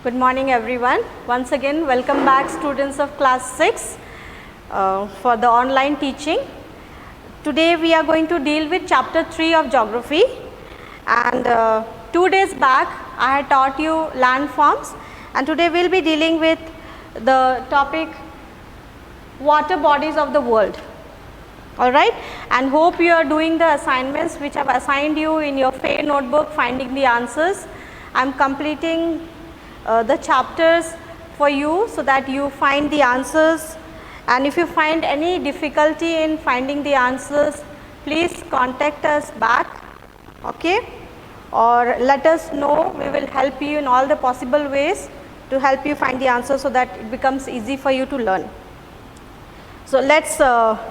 Good morning everyone. Once again welcome back students of class 6 for the online teaching. Today we are going to deal with chapter 3 of geography, and 2 days back I had taught you landforms, and today we will be dealing with the topic water bodies of the world. Alright, and hope you are doing the assignments which I have assigned you in your fair notebook, finding the answers. I am completing the chapters for you so that you find the answers, and if you find any difficulty in finding the answers, please contact us back, okay, or let us know. We will help you in all the possible ways to help you find the answer so that it becomes easy for you to learn. So let's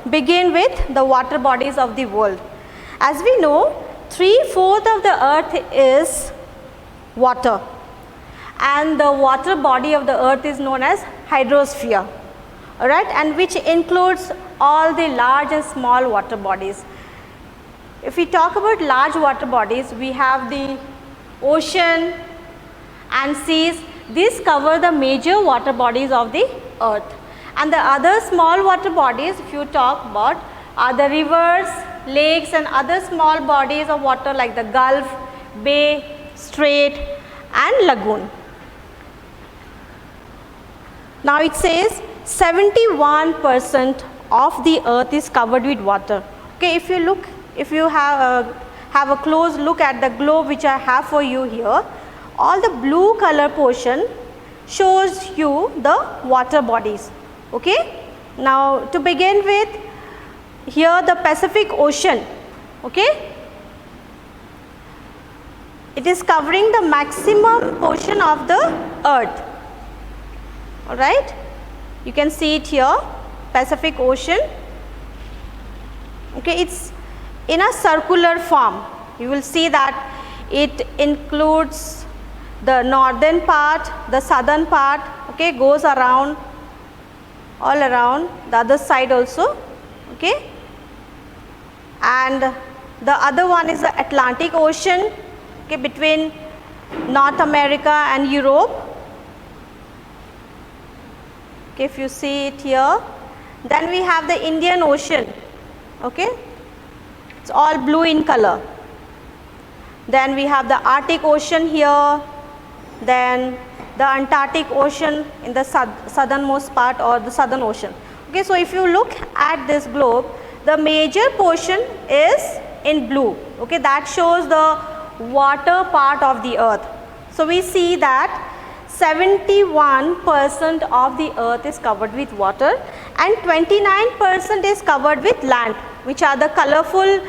begin with the water bodies of the world. As we know, 3/4 of the earth is water, and the water body of the earth is known as hydrosphere, alright, and which includes all the large and small water bodies. If we talk about large water bodies, we have the ocean and seas. These cover the major water bodies of the earth, and the other small water bodies, if you talk about, are the rivers, lakes and other small bodies of water like the gulf, bay, strait and lagoon. Now it says 71% of the earth is covered with water. Okay, if you have a close look at the globe which I have for you here, all the blue color portion shows you the water bodies. Okay, now to begin with, here the Pacific Ocean, okay, it is covering the maximum portion of the earth. Alright, you can see it here, Pacific Ocean. Okay, it's in a circular form. You will see that it includes the northern part, the southern part, okay, goes around, all around the other side also, okay, and the other one is the Atlantic Ocean, okay, between North America and Europe. Okay, if you see it here, then we have the Indian Ocean, okay, it's all blue in color. Then we have the Arctic Ocean here, then the Antarctic Ocean in the southernmost part, or the Southern Ocean. Okay, so if you look at this globe, the major portion is in blue, okay, that shows the water part of the earth. So we see that 71% of the earth is covered with water and 29% is covered with land, which are the colorful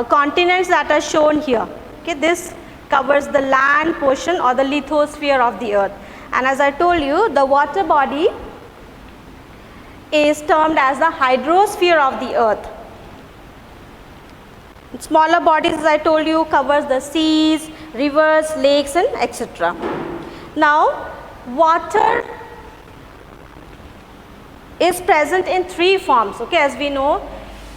continents that are shown here. Okay, this covers the land portion or the lithosphere of the earth, and as I told you, the water body is termed as the hydrosphere of the earth. Smaller bodies, as I told you, covers the seas, rivers, lakes and etc. Now water is present in 3 forms, okay, as we know.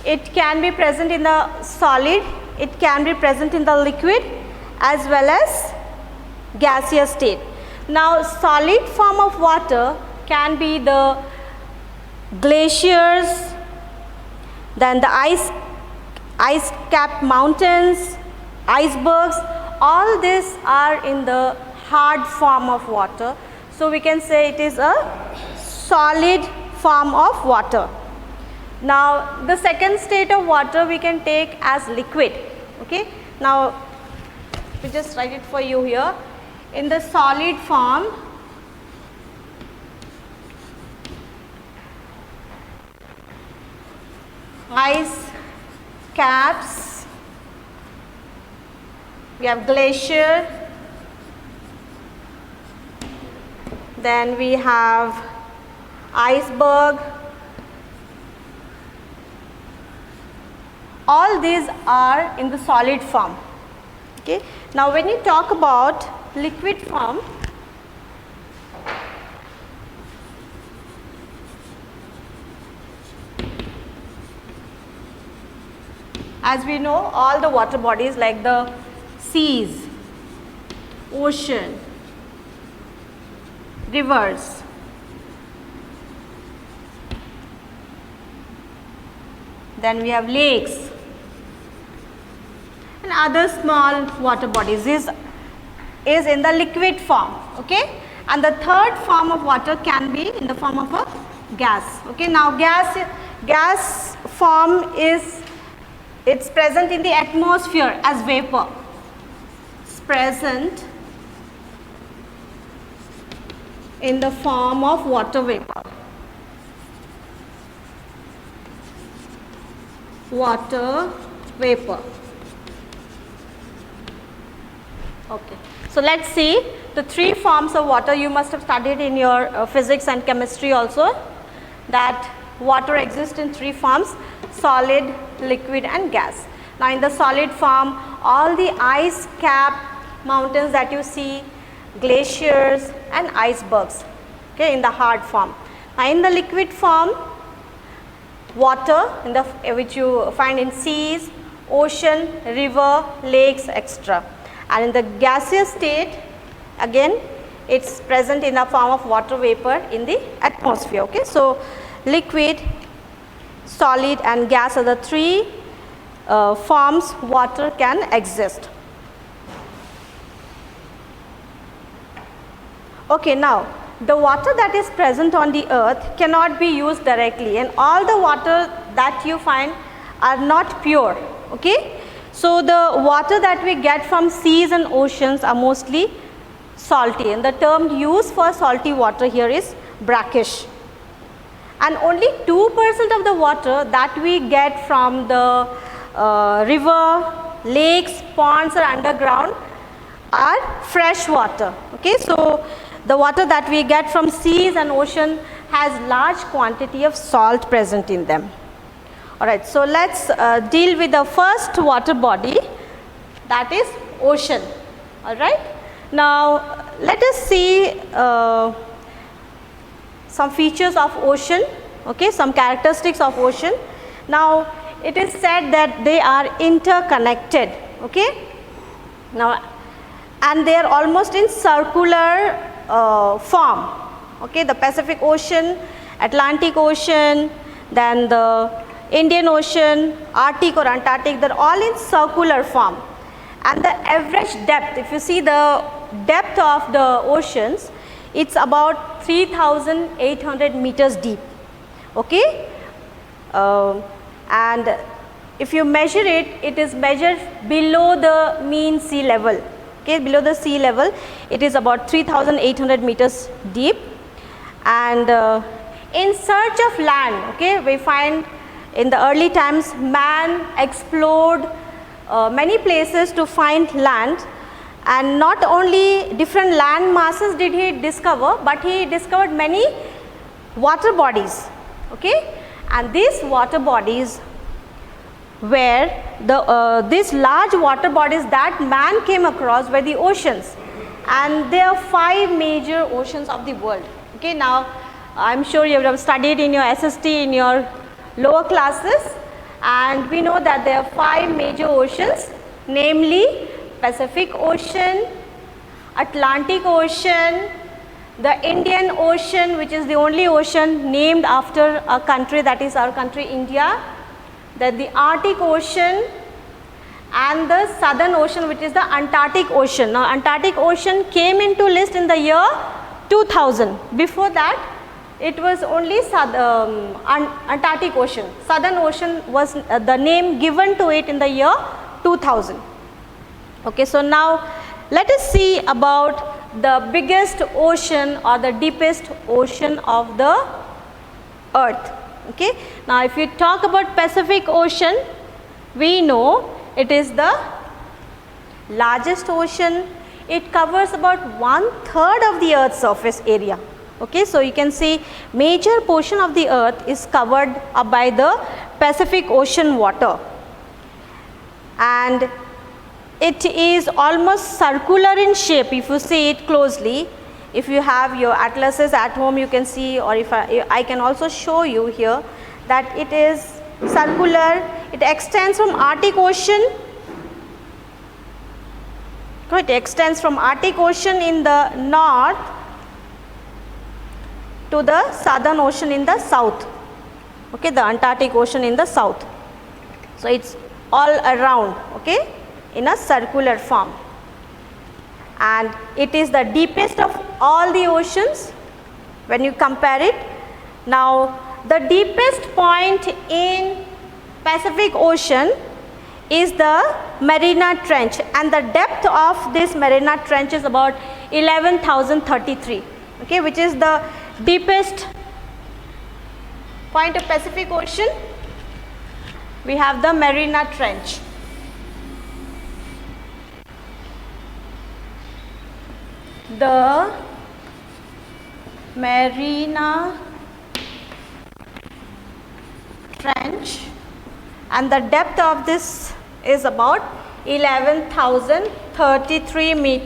It can be present in the solid, it can be present in the liquid as well as gaseous state. Now solid form of water can be the glaciers, then the ice capped mountains, icebergs, all these are in the hard form of water. So we can say it is a solid form of water. Now the second state of water we can take as liquid. Okay, now we just write it for you here. In the solid form, ice caps, we have glacier, then we have iceberg. All these are in the solid form. Okay. Now when you talk about liquid form, as we know, all the water bodies like the seas, ocean, rivers. Then we have lakes and other small water bodies. This is in the liquid form, okay? And the third form of water can be in the form of a gas, okay? Now gas form it's present in the atmosphere as vapor. It's present in the form of water vapor. Water vapor. Okay. So let's see the three forms of water. You must have studied in your physics and chemistry also that water exists in three forms: solid, liquid and gas. Now in the solid form, all the ice capped mountains that you see, glaciers and icebergs, okay, in the hard form. Now in the liquid form, water which you find in seas, ocean, river, lakes, etc. And in the gaseous state, again it's present in the form of water vapor in the atmosphere, okay. So liquid, solid and gas are the three forms water can exist. Okay, now the water that is present on the earth cannot be used directly, and all the water that you find are not pure, okay. So the water that we get from seas and oceans are mostly salty, and the term used for salty water here is brackish. And only 2% of the water that we get from the river, lakes, ponds or underground are fresh water, okay. So the water that we get from seas and ocean has large quantity of salt present in them. Alright, so let's deal with the first water body, that is ocean. Alright, now let us see some features of ocean, okay, some characteristics of ocean. Now it is said that they are interconnected, okay. Now and they are almost in circular form, okay. The Pacific Ocean, Atlantic Ocean, then the Indian Ocean, Arctic or Antarctic, they are all in circular form. And the average depth, if you see the depth of the oceans, it's about 3,800 meters deep, okay. And if you measure it, it is measured below the mean sea level, okay, below the sea level. It is about 3,800 meters deep. And in search of land, okay, we find in the early times man explored many places to find land, and not only different land masses did he discover, but he discovered many water bodies, okay. And these water bodies were these large water bodies that man came across were the oceans, and there are 5 major oceans of the world, okay. Now I am sure you have studied in your SST in your lower classes, and we know that there are 5 major oceans, namely Pacific Ocean, Atlantic Ocean, the Indian Ocean, which is the only ocean named after a country, that is our country India, then the Arctic Ocean and the Southern Ocean, which is the Antarctic Ocean. Now Antarctic Ocean came into list in the year 2000. Before that it was only Antarctic Ocean. Southern Ocean was the name given to it in the year 2000. Okay, so now let us see about the biggest ocean or the deepest ocean of the earth. Okay, now if you talk about Pacific Ocean, we know it is the largest ocean. It covers about 1/3 of the earth's surface area. Okay, so you can see major portion of the earth is covered up by the Pacific Ocean water, and it is almost circular in shape. If you see it closely, if you have your atlases at home, you can see, or if I can also show you here that it is circular. It extends from Arctic Ocean. It extends from Arctic Ocean in the north to the Southern Ocean in the south, okay, the Antarctic Ocean in the south. So it's all around, okay, in a circular form, and it is the deepest of all the oceans when you compare it. Now the deepest point in Pacific Ocean is the Mariana Trench, and the depth of this Mariana Trench is about 11,033, okay, which is the deepest point of Pacific Ocean. We have the Mariana Trench. The Mariana Trench, and the depth of this is about 11,033 meters.